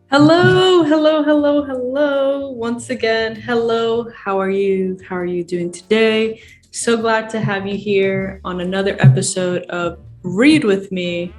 Hello, hello, hello, hello. Once again, hello. How are you? How are you doing today? So glad to have you here on another episode of Read With Me,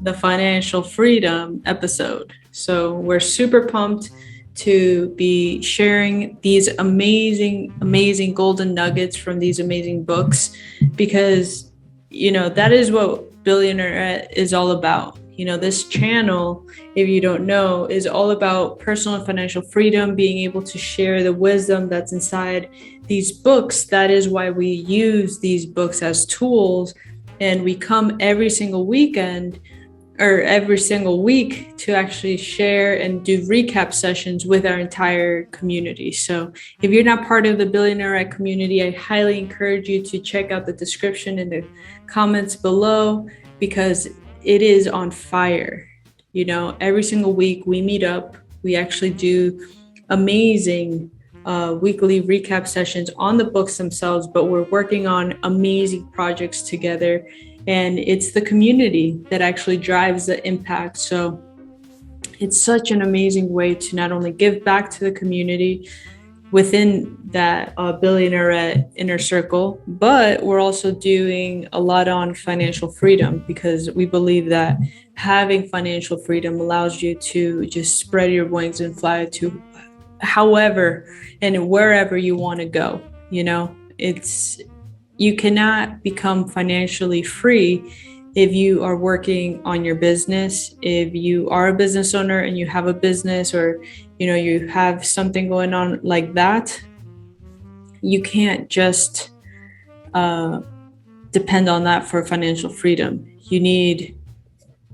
the financial freedom episode. So, we're super pumped to be sharing these amazing golden nuggets from these amazing books because, that is what Billionaire is all about. This channel, if you don't know, is all about personal and financial freedom, being able to share the wisdom that's inside these books. That is why we use these books as tools. And we come every single weekend or every single week to actually share and do recap sessions with our entire community. So if you're not part of the Billionaire community, I highly encourage you to check out the description in the comments below because it is on fire. Every single week we meet up, we actually do amazing weekly recap sessions on the books themselves, but we're working on amazing projects together. And it's the community that actually drives the impact. So it's such an amazing way to not only give back to the community within that billionaire inner circle, but we're also doing a lot on financial freedom because we believe that having financial freedom allows you to just spread your wings and fly to however and wherever you want to go. You cannot become financially free if you are working on your business. If you are a business owner and you have a business, or you have something going on like that, you can't just depend on that for financial freedom. You need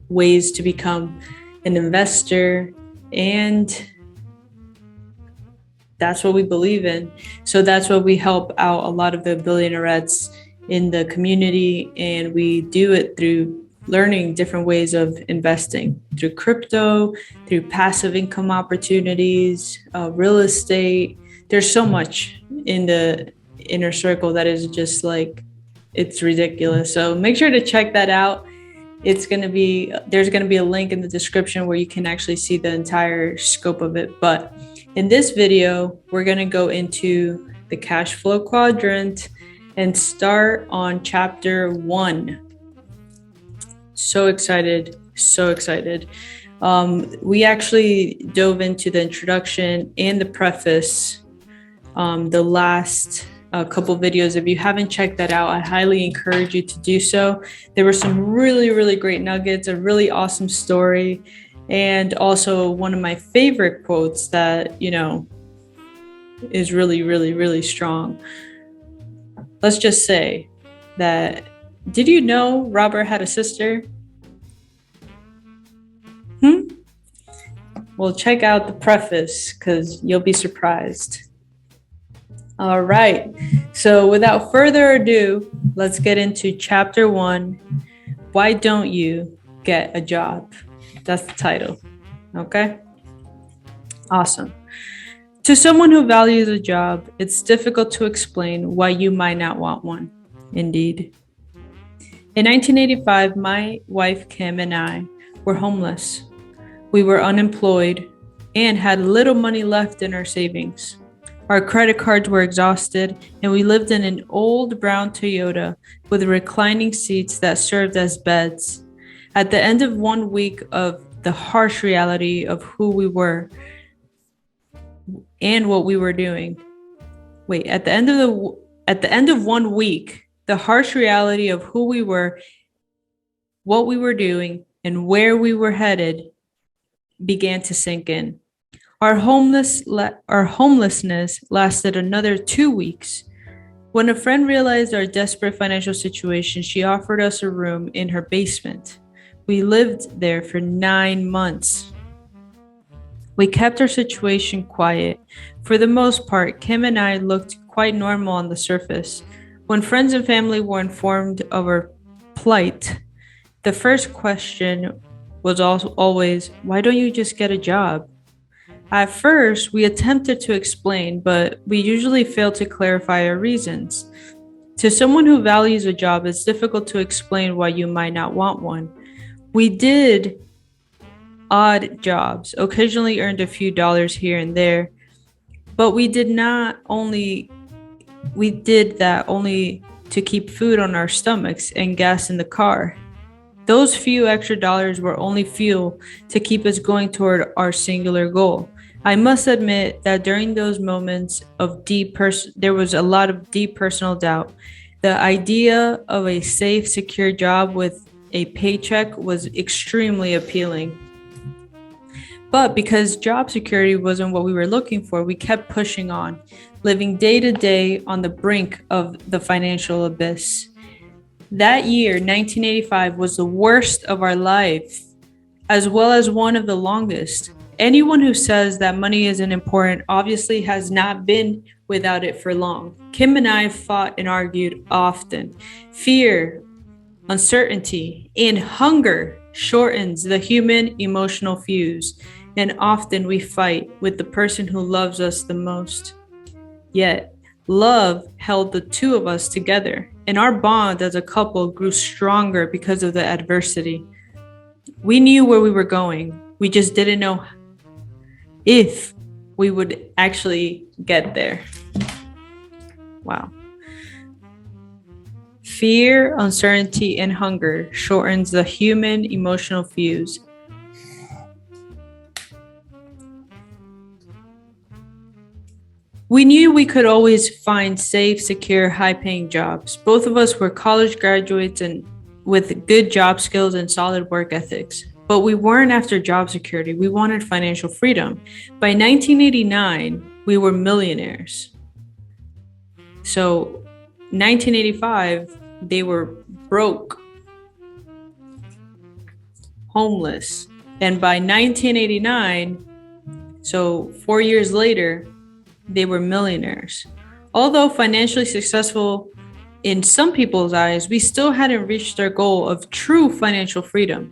ways to become an investor, and that's what we believe in. So that's what we help out a lot of the billionairettes in the community. And we do it through learning different ways of investing through crypto, through passive income opportunities, real estate. There's so much in the inner circle that is just like, it's ridiculous. So make sure to check that out. There's going to be a link in the description where you can actually see the entire scope of it. But in this video, we're going to go into the cash flow quadrant and start on chapter 1. So excited, so excited. We actually dove into the introduction and the preface the last couple videos. If you haven't checked that out, I highly encourage you to do so. There were some really, really great nuggets, a really awesome story, and also one of my favorite quotes that, is really, really, really strong. Let's just say that, did you know Robert had a sister? Well, check out the preface because you'll be surprised. All right. So without further ado, let's get into chapter 1. Why don't you get a job? That's the title. Okay. Awesome. To someone who values a job, it's difficult to explain why you might not want one. Indeed. In 1985, my wife Kim and I were homeless. We were unemployed and had little money left in our savings. Our credit cards were exhausted, and we lived in an old brown Toyota with reclining seats that served as beds. At the end of 1 week of the harsh reality of who we were and what we were doing. At the end of 1 week, the harsh reality of who we were, what we were doing, and where we were headed began to sink in. Our homelessness lasted another 2 weeks. When a friend realized our desperate financial situation, she offered us a room in her basement. We lived there for 9 months. We kept our situation quiet. For the most part, Kim and I looked quite normal on the surface. When friends and family were informed of our plight, the first question was always, why don't you just get a job? At first, we attempted to explain, but we usually failed to clarify our reasons. To someone who values a job, it's difficult to explain why you might not want one. We did odd jobs, occasionally earned a few dollars here and there, but we did that only to keep food on our stomachs and gas in the car. Those few extra dollars were only fuel to keep us going toward our singular goal. I must admit that during those moments of there was a lot of deep personal doubt. The idea of a safe, secure job with a paycheck was extremely appealing. But because job security wasn't what we were looking for, we kept pushing on, living day to day on the brink of the financial abyss. That year, 1985, was the worst of our life, as well as one of the longest. Anyone who says that money isn't important obviously has not been without it for long. Kim and I fought and argued often. Fear, uncertainty, and hunger shortens the human emotional fuse, and often we fight with the person who loves us the most. Yet, love held the two of us together, and our bond as a couple grew stronger because of the adversity. We knew where we were going. We just didn't know if we would actually get there. Wow. Fear, uncertainty, and hunger shortens the human emotional fuse. We knew we could always find safe, secure, high-paying jobs. Both of us were college graduates and with good job skills and solid work ethics. But we weren't after job security. We wanted financial freedom. By 1989, we were millionaires. So 1985, they were broke, homeless. And by 1989, so 4 years later, they were millionaires. Although financially successful in some people's eyes, we still hadn't reached our goal of true financial freedom.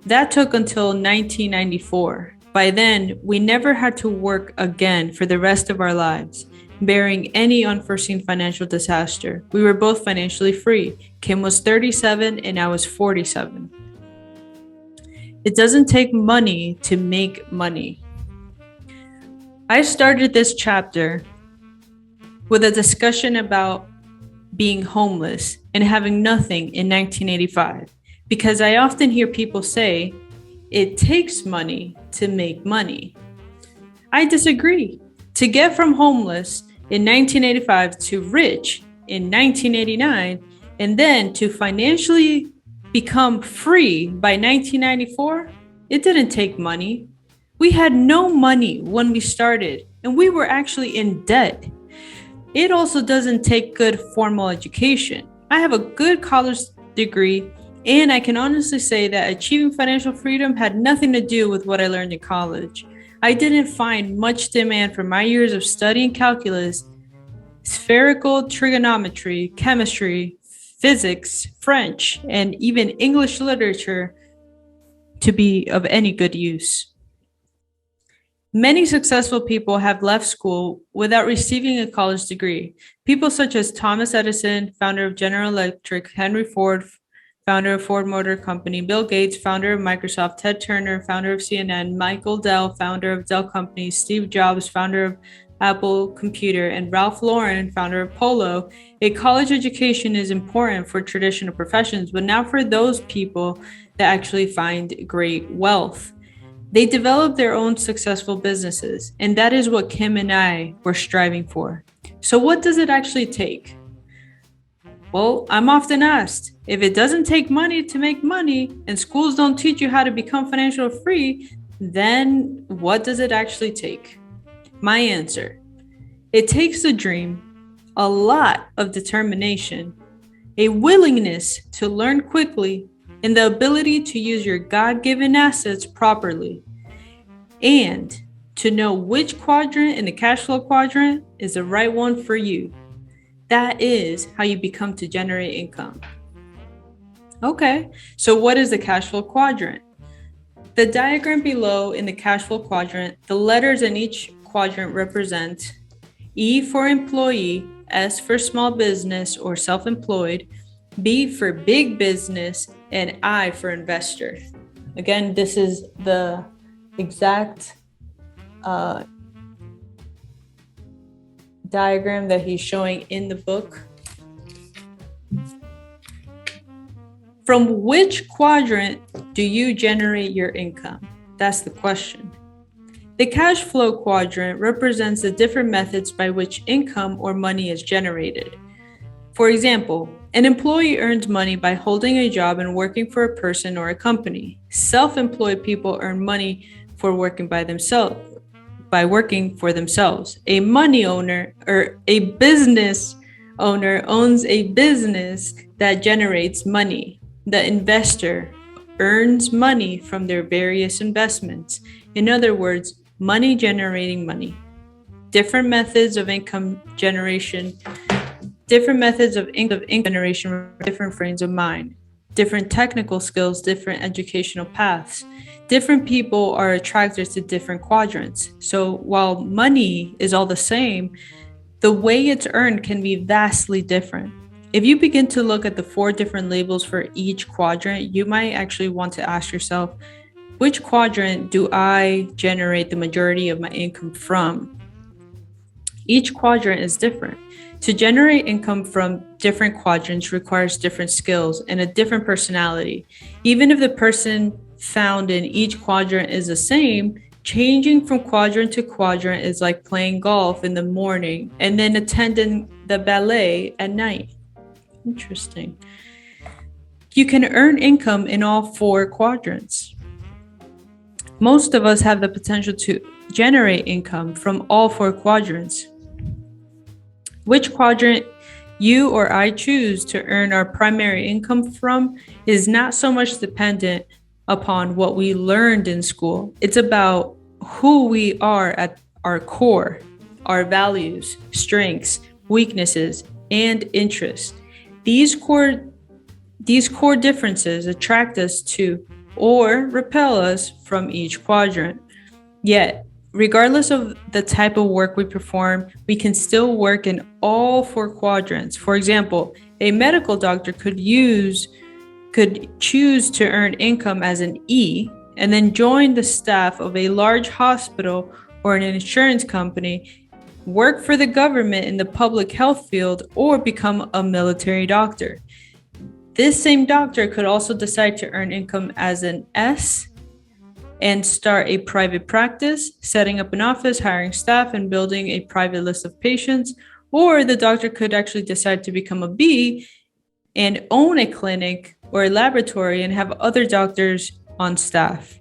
That took until 1994. By then, we never had to work again for the rest of our lives, bearing any unforeseen financial disaster. We were both financially free. Kim was 37 and I was 47. It doesn't take money to make money. I started this chapter with a discussion about being homeless and having nothing in 1985, because I often hear people say it takes money to make money. I disagree. To get from homeless in 1985 to rich in 1989, and then to financially become free by 1994, it didn't take money. We had no money when we started, and we were actually in debt. It also doesn't take good formal education. I have a good college degree, and I can honestly say that achieving financial freedom had nothing to do with what I learned in college. I didn't find much demand for my years of studying calculus, spherical trigonometry, chemistry, physics, French, and even English literature to be of any good use. Many successful people have left school without receiving a college degree. People such as Thomas Edison, founder of General Electric, Henry Ford, founder of Ford Motor Company, Bill Gates, founder of Microsoft, Ted Turner, founder of CNN, Michael Dell, founder of Dell Companies, Steve Jobs, founder of Apple Computer, and Ralph Lauren, founder of Polo. A college education is important for traditional professions, but not for those people that actually find great wealth. They develop their own successful businesses, and that is what Kim and I were striving for. So what does it actually take? Well, I'm often asked, if it doesn't take money to make money and schools don't teach you how to become financially free, then what does it actually take? My answer, it takes a dream, a lot of determination, a willingness to learn quickly, and the ability to use your God-given assets properly, and to know which quadrant in the cash flow quadrant is the right one for you. That is how you become to generate income. Okay, so what is the cash flow quadrant? The diagram below in the cash flow quadrant, the letters in each quadrant represent E for employee, S for small business or self-employed, B for big business, and I for investor. Again, this is the exact diagram that he's showing in the book. From which quadrant do you generate your income? That's the question. The cash flow quadrant represents the different methods by which income or money is generated. For example, an employee earns money by holding a job and working for a person or a company. Self-employed people earn money for working for themselves. A money owner or a business owner owns a business that generates money. The investor earns money from their various investments. In other words, money generating money. Different methods of income generation, different frames of mind, different technical skills, different educational paths. Different people are attracted to different quadrants. So while money is all the same, the way it's earned can be vastly different. If you begin to look at the 4 different labels for each quadrant, you might actually want to ask yourself, which quadrant do I generate the majority of my income from? Each quadrant is different. To generate income from different quadrants requires different skills and a different personality. Even if the person found in each quadrant is the same, changing from quadrant to quadrant is like playing golf in the morning and then attending the ballet at night. Interesting. You can earn income in all 4 quadrants. Most of us have the potential to generate income from all 4 quadrants. Which quadrant you or I choose to earn our primary income from is not so much dependent upon what we learned in school. It's about who we are at our core, our values, strengths, weaknesses, and interests. These core differences attract us to or repel us from each quadrant. Yet, regardless of the type of work we perform, we can still work in all 4 quadrants. For example, a medical doctor could choose to earn income as an E and then join the staff of a large hospital or an insurance company, work for the government in the public health field, or become a military doctor. This same doctor could also decide to earn income as an S and start a private practice, setting up an office, hiring staff, and building a private list of patients. Or the doctor could actually decide to become a B and own a clinic or a laboratory and have other doctors on staff.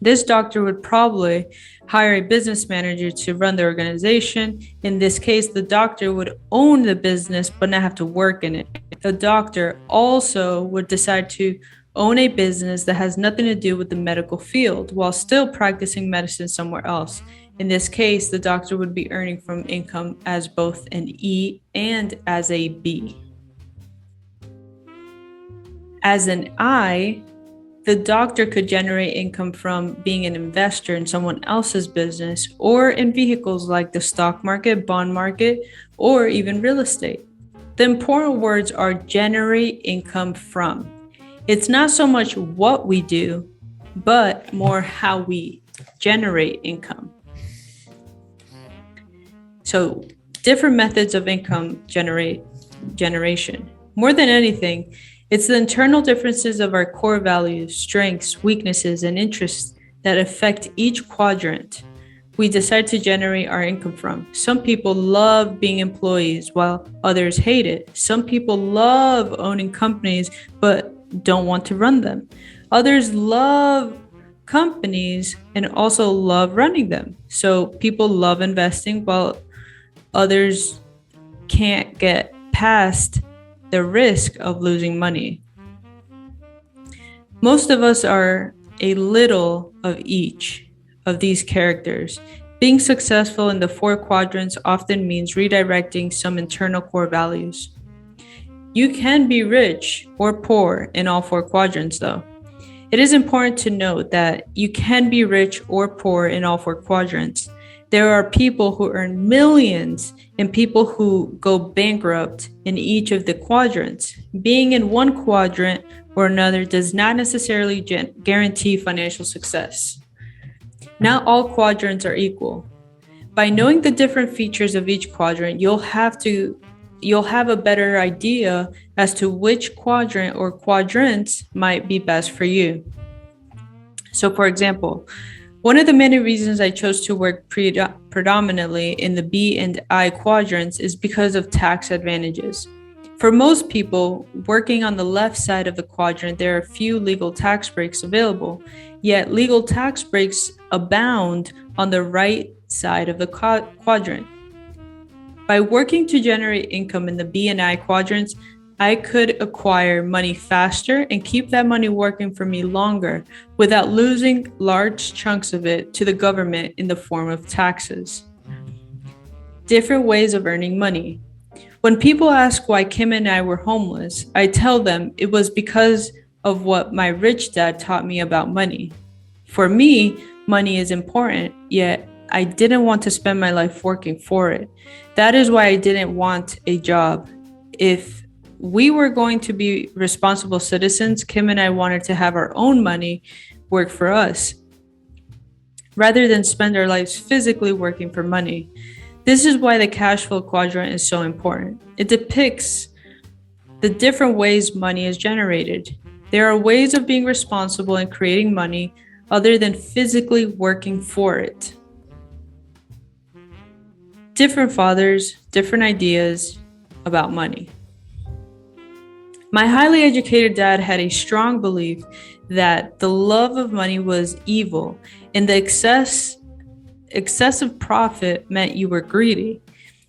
This doctor would probably hire a business manager to run the organization. In this case, the doctor would own the business but not have to work in it. The doctor also would decide to own a business that has nothing to do with the medical field while still practicing medicine somewhere else. In this case, the doctor would be earning from income as both an E and as a B. As an I, the doctor could generate income from being an investor in someone else's business or in vehicles like the stock market, bond market, or even real estate. The important words are generate income from. It's not so much what we do, but more how we generate income. So, different methods of income generation. More than anything, it's the internal differences of our core values, strengths, weaknesses, and interests that affect each quadrant we decide to generate our income from. Some people love being employees while others hate it. Some people love owning companies but don't want to run them. Others love companies and also love running them. So people love investing while others can't get past the risk of losing money. Most of us are a little of each of these characters. Being successful in the 4 quadrants often means redirecting some internal core values. You can be rich or poor in all 4 quadrants, though. It is important to note that you can be rich or poor in all 4 quadrants. There are people who earn millions and people who go bankrupt in each of the quadrants. Being in one quadrant or another does not necessarily guarantee financial success. Not all quadrants are equal. By knowing the different features of each quadrant, you'll have a better idea as to which quadrant or quadrants might be best for you. So for example, one of the many reasons I chose to work predominantly in the B and I quadrants is because of tax advantages. For most people, working on the left side of the quadrant, there are few legal tax breaks available, yet legal tax breaks abound on the right side of the quadrant. By working to generate income in the B and I quadrants, I could acquire money faster and keep that money working for me longer without losing large chunks of it to the government in the form of taxes. Different ways of earning money. When people ask why Kim and I were homeless, I tell them it was because of what my rich dad taught me about money. For me, money is important, yet I didn't want to spend my life working for it. That is why I didn't want a job. If we were going to be responsible citizens, Kim and I wanted to have our own money work for us, rather than spend our lives physically working for money. This is why the Cashflow Quadrant is so important. It depicts the different ways money is generated. There are ways of being responsible and creating money other than physically working for it. Different fathers, different ideas about money. My highly educated dad had a strong belief that the love of money was evil and the excessive profit meant you were greedy.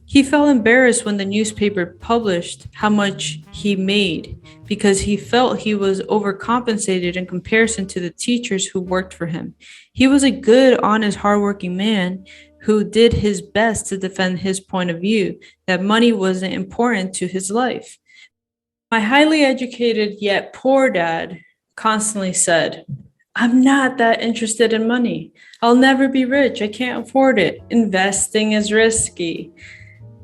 He felt embarrassed when the newspaper published how much he made because he felt he was overcompensated in comparison to the teachers who worked for him. He was a good, honest, hardworking man who did his best to defend his point of view that money wasn't important to his life. My highly educated yet poor dad constantly said, "I'm not that interested in money. I'll never be rich. I can't afford it. Investing is risky.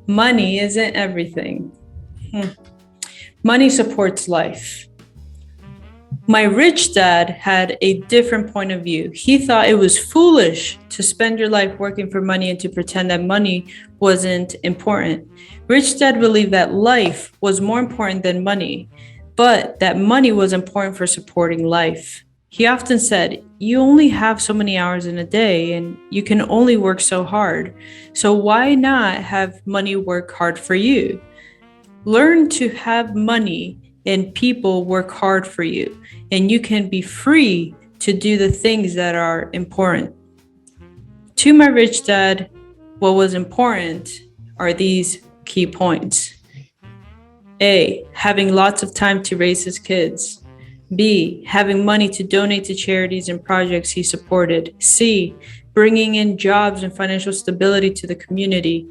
Money isn't everything." Money supports life. My rich dad had a different point of view. He thought it was foolish to spend your life working for money and to pretend that money wasn't important. Rich dad believed that life was more important than money, but that money was important for supporting life. He often said, "You only have so many hours in a day and you can only work so hard. So why not have money work hard for you? Learn to have money and people work hard for you, and you can be free to do the things that are important." To my rich dad, what was important are these key points. A, having lots of time to raise his kids. B, having money to donate to charities and projects he supported. C, bringing in jobs and financial stability to the community.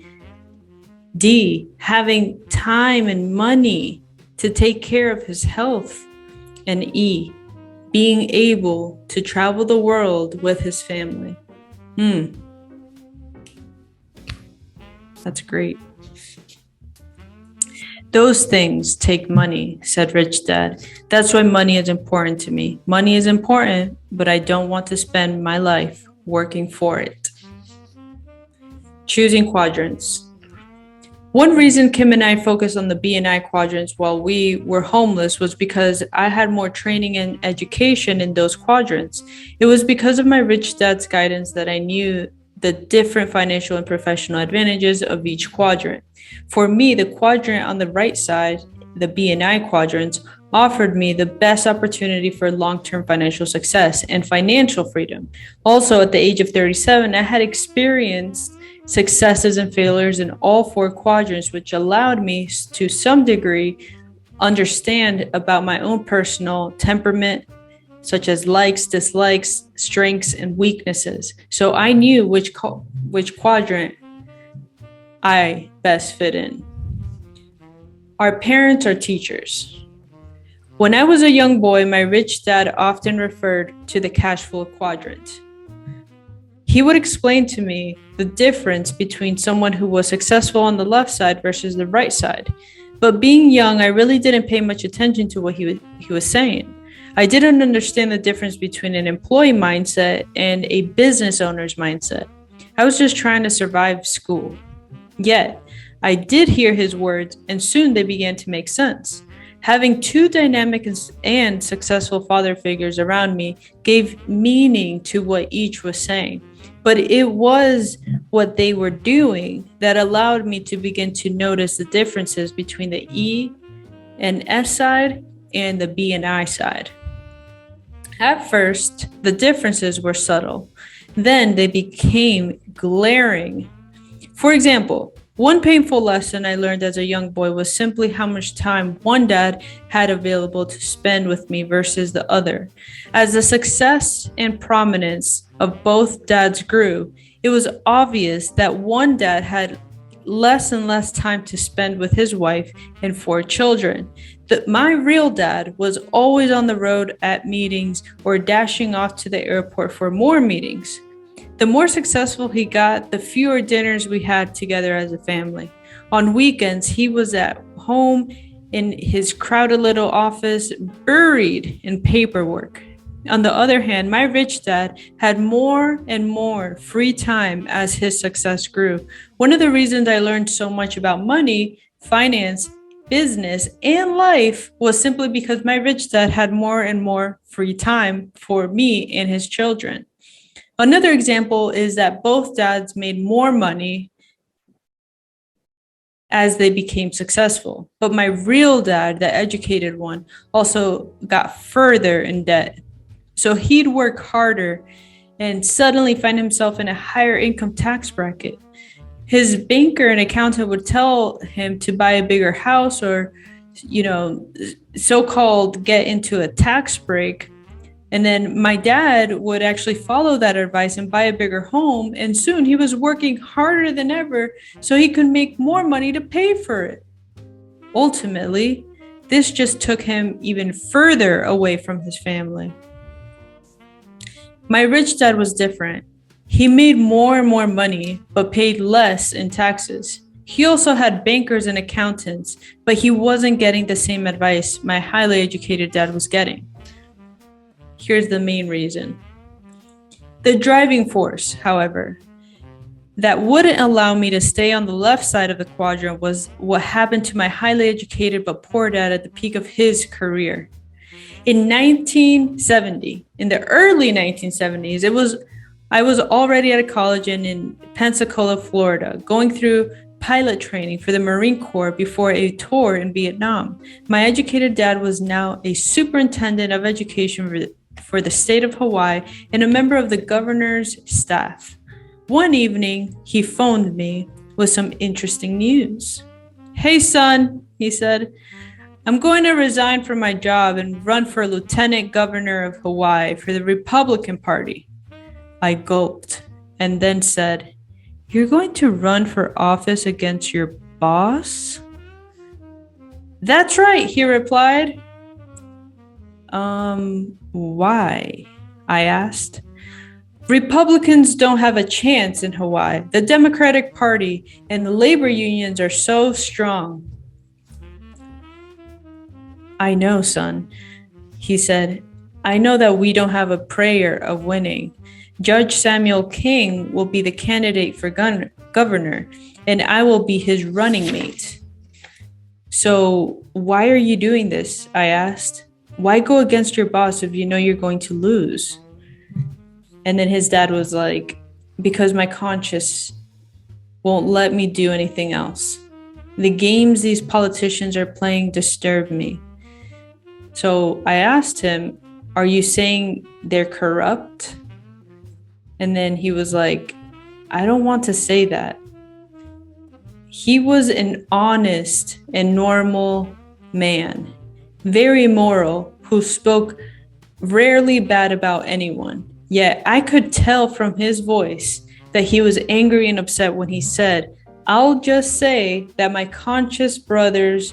D, having time and money to take care of his health. And E, being able to travel the world with his family. That's great. "Those things take money," said Rich Dad. "That's why money is important to me. Money is important, but I don't want to spend my life working for it." Choosing quadrants. One reason Kim and I focused on the B and I quadrants while we were homeless was because I had more training and education in those quadrants. It was because of my rich dad's guidance that I knew the different financial and professional advantages of each quadrant. For me, the quadrant on the right side, the B and I quadrants, offered me the best opportunity for long-term financial success and financial freedom. Also, at the age of 37, I had experienced successes and failures in all four quadrants, which allowed me to some degree understand about my own personal temperament, such as likes, dislikes, strengths, and weaknesses. So I knew which quadrant I best fit in. Our parents are teachers. When I was a young boy, my rich dad often referred to the Cashflow Quadrant. He would explain to me the difference between someone who was successful on the left side versus the right side. But being young, I really didn't pay much attention to what he was saying. I didn't understand the difference between an employee mindset and a business owner's mindset. I was just trying to survive school. Yet, I did hear his words, and soon they began to make sense. Having two dynamic and successful father figures around me gave meaning to what each was saying. But it was what they were doing that allowed me to begin to notice the differences between the E and S side and the B and I side. At first, the differences were subtle. Then they became glaring. For example, one painful lesson I learned as a young boy was simply how much time one dad had available to spend with me versus the other. As the success and prominence of both dads grew, it was obvious that one dad had less and less time to spend with his wife and 4 children. My real dad was always on the road at meetings or dashing off to the airport for more meetings. The more successful he got, the fewer dinners we had together as a family. On weekends, he was at home in his crowded little office, buried in paperwork. On the other hand, my rich dad had more and more free time as his success grew. One of the reasons I learned so much about money, finance, business, and life was simply because my rich dad had more and more free time for me and his children. Another example is that both dads made more money as they became successful. But my real dad, the educated one, also got further in debt. So he'd work harder and suddenly find himself in a higher income tax bracket. His banker and accountant would tell him to buy a bigger house or, so-called get into a tax break. And then my dad would actually follow that advice and buy a bigger home. And soon he was working harder than ever so he could make more money to pay for it. Ultimately, this just took him even further away from his family. My rich dad was different. He made more and more money, but paid less in taxes. He also had bankers and accountants, but he wasn't getting the same advice my highly educated dad was getting. Here's the main reason. The driving force, however, that wouldn't allow me to stay on the left side of the quadrant was what happened to my highly educated but poor dad at the peak of his career. In 1970, in the early 1970s, I was already at a college in Pensacola, Florida, going through pilot training for the Marine Corps before a tour in Vietnam. My educated dad was now a superintendent of education for the state of Hawaii and a member of the governor's staff. One evening, he phoned me with some interesting news. "Hey, son," he said, "I'm going to resign from my job and run for lieutenant governor of Hawaii for the Republican Party." I gulped and then said, "You're going to run for office against your boss?" "That's right," he replied. Why?" I asked. "Republicans don't have a chance in Hawaii. The Democratic Party and the labor unions are so strong." "I know, son," he said. "I know that we don't have a prayer of winning. Judge Samuel King will be the candidate for governor, and I will be his running mate." "So why are you doing this?" I asked. "Why go against your boss if you know you're going to lose?" And then his dad was like, "Because my conscience won't let me do anything else. The games these politicians are playing disturb me." So I asked him, "Are you saying they're corrupt?" And then he was like, "I don't want to say that." He was an honest and normal man, very moral, who spoke rarely bad about anyone. Yet I could tell from his voice that he was angry and upset when he said, "I'll just say that my consciousness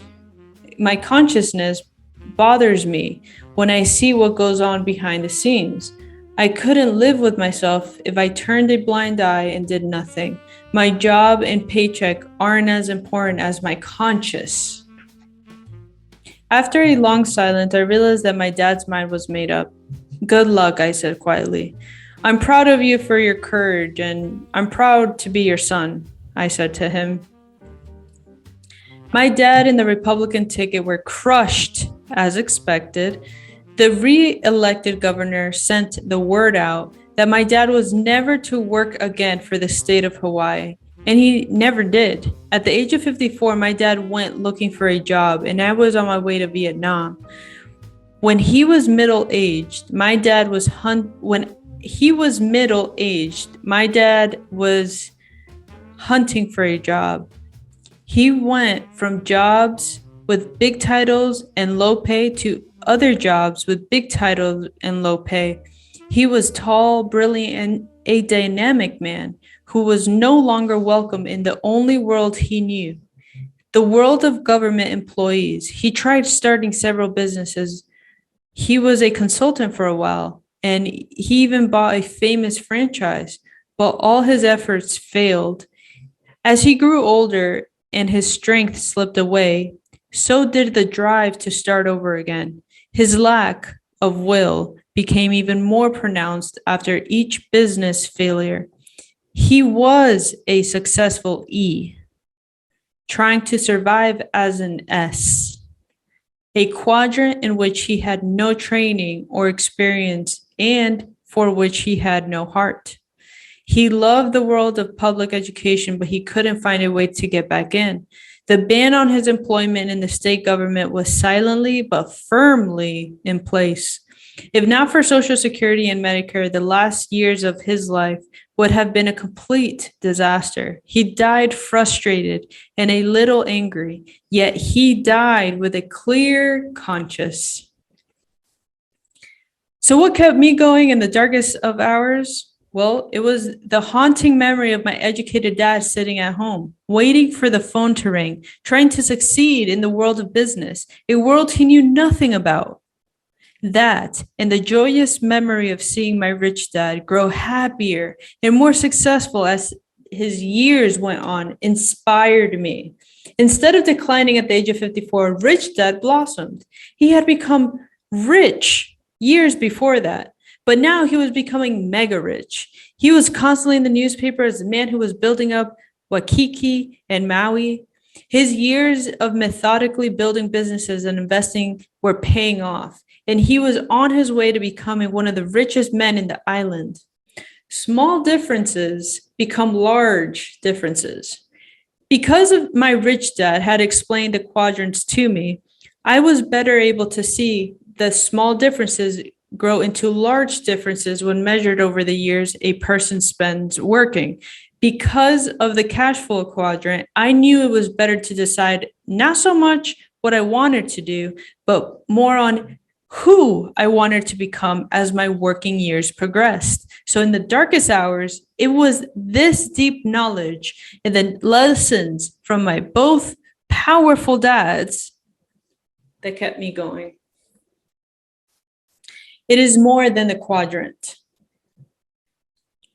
bothers me when I see what goes on behind the scenes. I couldn't live with myself if I turned a blind eye and did nothing. My job and paycheck aren't as important as my conscience." After a long silence, I realized that my dad's mind was made up. Good luck, I said quietly. I'm proud of you for your courage, and I'm proud to be your son, I said to him. My dad and the Republican ticket were crushed, as expected. The re-elected governor sent the word out that my dad was never to work again for the state of Hawaii, and he never did. At the age of 54, my dad went looking for a job, and I was on my way to Vietnam. When he was middle-aged, my dad was hunting for a job. He went from jobs with big titles and low pay to other jobs with big titles and low pay. He was tall, brilliant, and a dynamic man who was no longer welcome in the only world he knew, the world of government employees. He tried starting several businesses. He was a consultant for a while, and he even bought a famous franchise, but all his efforts failed. As he grew older and his strength slipped away, so did the drive to start over again. His lack of will became even more pronounced after each business failure. He was a successful E, trying to survive as an S, a quadrant in which he had no training or experience and for which he had no heart. He loved the world of public education, but he couldn't find a way to get back in. The ban on his employment in the state government was silently but firmly in place. If not for Social Security and Medicare, the last years of his life would have been a complete disaster. He died frustrated and a little angry, yet he died with a clear conscience. So what kept me going in the darkest of hours? Well, it was the haunting memory of my educated dad sitting at home, waiting for the phone to ring, trying to succeed in the world of business, a world he knew nothing about. That and the joyous memory of seeing my rich dad grow happier and more successful as his years went on inspired me. Instead of declining at the age of 54, rich dad blossomed. He had become rich years before that. But now he was becoming mega rich. He was constantly in the newspaper as a man who was building up Waikiki and Maui. His years of methodically building businesses and investing were paying off, and he was on his way to becoming one of the richest men in the island. Small differences become large differences. Because of my rich dad had explained the quadrants to me, I was better able to see the small differences grow into large differences when measured over the years a person spends working. Because of the cash flow quadrant, I knew it was better to decide not so much what I wanted to do, but more on who I wanted to become as my working years progressed. So in the darkest hours, it was this deep knowledge and the lessons from my both powerful dads that kept me going. It is more than the quadrant.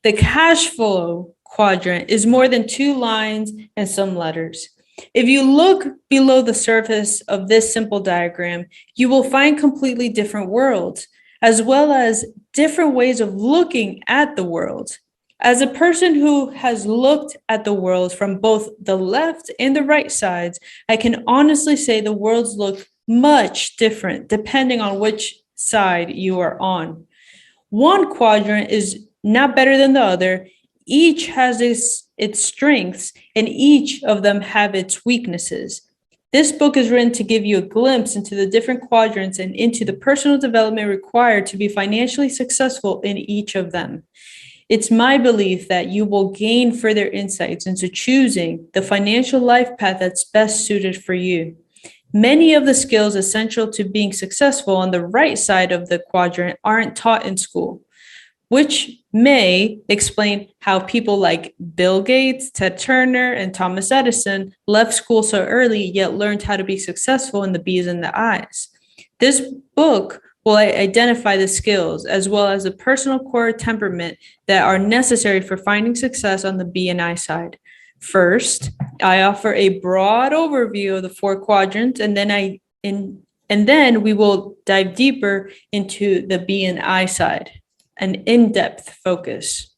The cash flow quadrant is more than 2 lines and some letters. If you look below the surface of this simple diagram, you will find completely different worlds, as well as different ways of looking at the world. As a person who has looked at the world from both the left and the right sides, I can honestly say the worlds look much different depending on which side you are on. One quadrant is not better than the other. Each has its strengths, and each of them have its weaknesses. This book is written to give you a glimpse into the different quadrants and into the personal development required to be financially successful in each of them. It's my belief that you will gain further insights into choosing the financial life path that's best suited for you. Many of the skills essential to being successful on the right side of the quadrant aren't taught in school, which may explain how people like Bill Gates, Ted Turner, and Thomas Edison left school so early, yet learned how to be successful in the B's and the I's. This book will identify the skills as well as the personal core temperament that are necessary for finding success on the B and I side. First, I offer a broad overview of the 4 quadrants, and then I And then we will dive deeper into the B and I side, an in-depth focus.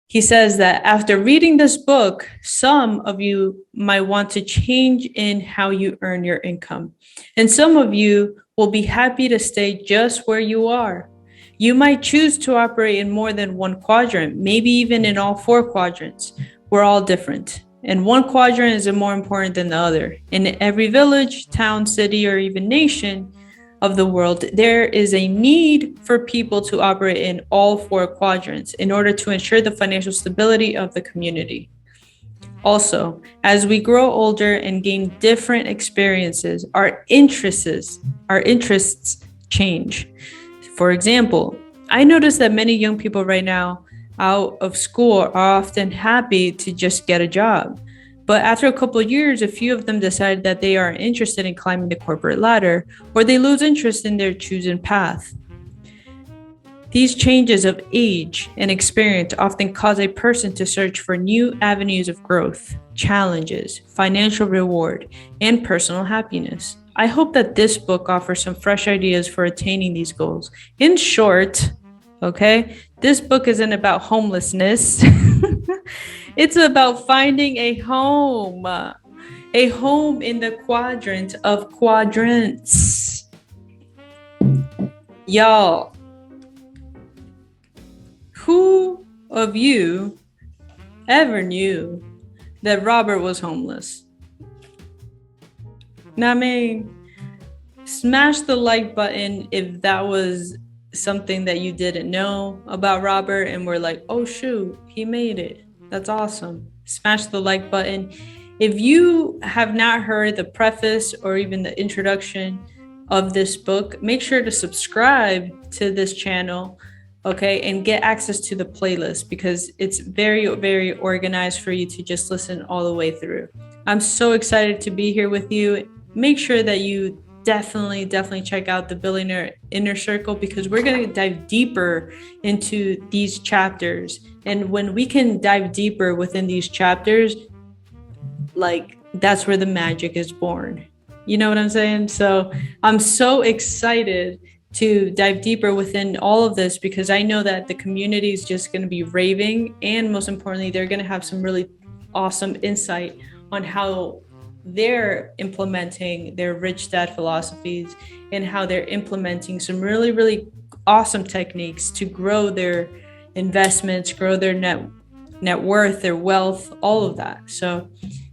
He says that after reading this book, some of you might want to change in how you earn your income. And some of you will be happy to stay just where you are. You might choose to operate in more than one quadrant, maybe even in all 4 quadrants. We're all different. And one quadrant is more important than the other. In every village, town, city, or even nation of the world, there is a need for people to operate in all 4 quadrants in order to ensure the financial stability of the community. Also, as we grow older and gain different experiences, our interests change. For example, I notice that many young people right now out of school are often happy to just get a job. But after a couple of years, a few of them decide that they are interested in climbing the corporate ladder, or they lose interest in their chosen path. These changes of age and experience often cause a person to search for new avenues of growth, challenges, financial reward, and personal happiness. I hope that this book offers some fresh ideas for attaining these goals. In short, okay, this book isn't about homelessness. It's about finding a home in the quadrant of quadrants. Y'all, who of you ever knew that Robert was homeless? Now, I mean, smash the like button if that was something that you didn't know about Robert and were like, oh shoot, he made it. That's awesome. Smash the like button. If you have not heard the preface or even the introduction of this book, make sure to subscribe to this channel, okay, and get access to the playlist because it's very, very organized for you to just listen all the way through. I'm so excited to be here with you. Make sure that you definitely check out the Billionaire Inner Circle because we're going to dive deeper into these chapters. And when we can dive deeper within these chapters, like that's where the magic is born. You know what I'm saying? So I'm so excited to dive deeper within all of this because I know that the community is just going to be raving. And most importantly, they're going to have some really awesome insight on how they're implementing their rich dad philosophies and how they're implementing some really, really awesome techniques to grow their investments, grow their net worth, their wealth, all of that. So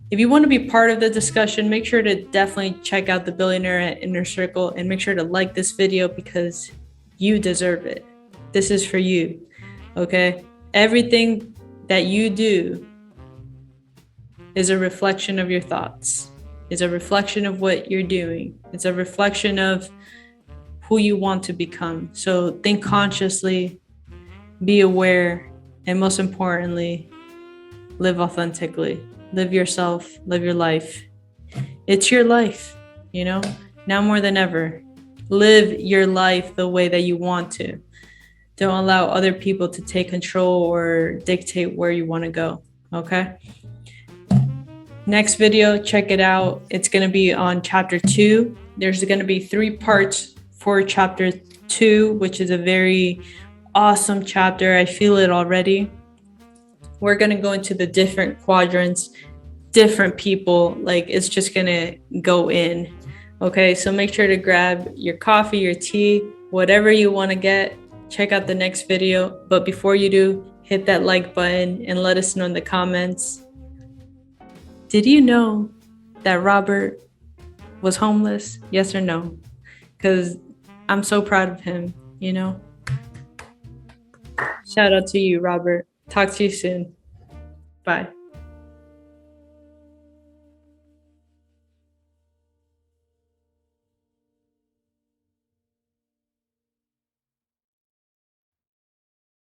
if you want to be part of the discussion, make sure to definitely check out the Billionaire Inner Circle and make sure to like this video because you deserve it. This is for you, okay? Everything that you do is a reflection of your thoughts, is a reflection of what you're doing. It's a reflection of who you want to become. So think consciously, be aware, and most importantly, live authentically. Live yourself, live your life. It's your life, you know, now more than ever. Live your life the way that you want to. Don't allow other people to take control or dictate where you want to go, okay? Next video, check it out. It's going to be on chapter 2. There's going to be 3 parts for chapter 2, which is a very awesome chapter. I feel it already. We're going to go into the different quadrants, different people. Like it's just going to go in. Okay, so make sure to grab your coffee, your tea, whatever you want to get. Check out the next video. But before you do, hit that like button and let us know in the comments. Did you know that Robert was homeless? Yes or no? Because I'm so proud of him, you know? Shout out to you, Robert. Talk to you soon. Bye.